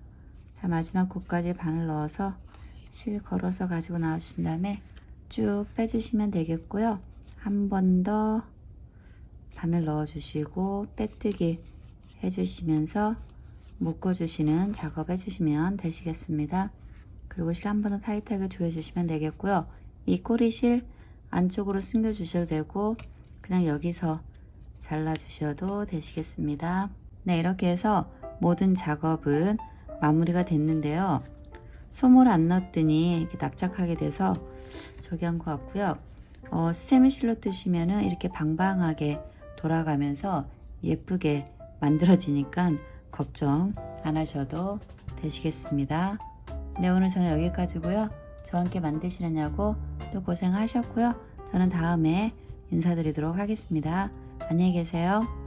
자, 마지막 코까지 바늘 넣어서 실 걸어서 가지고 나와 주신 다음에 쭉 빼주시면 되겠고요. 한 번 더 바늘 넣어 주시고 빼뜨기 해주시면서 묶어주시는 작업 해주시면 되시겠습니다. 그리고 실 한 번 더 타이트하게 조여주시면 되겠고요. 이 꼬리실 안쪽으로 숨겨 주셔도 되고 그냥 여기서 잘라 주셔도 되시겠습니다. 네, 이렇게 해서 모든 작업은 마무리가 됐는데요. 솜을 안 넣었더니 이렇게 납작하게 돼서 저기 한 것 같고요. 수세미 실로 뜨시면은 이렇게 방방하게 돌아가면서 예쁘게 만들어지니까 걱정 안 하셔도 되시겠습니다. 네, 오늘 저는 여기까지고요. 저와 함께 만드시려냐고 또 고생하셨고요. 저는 다음에 인사드리도록 하겠습니다. 안녕히 계세요.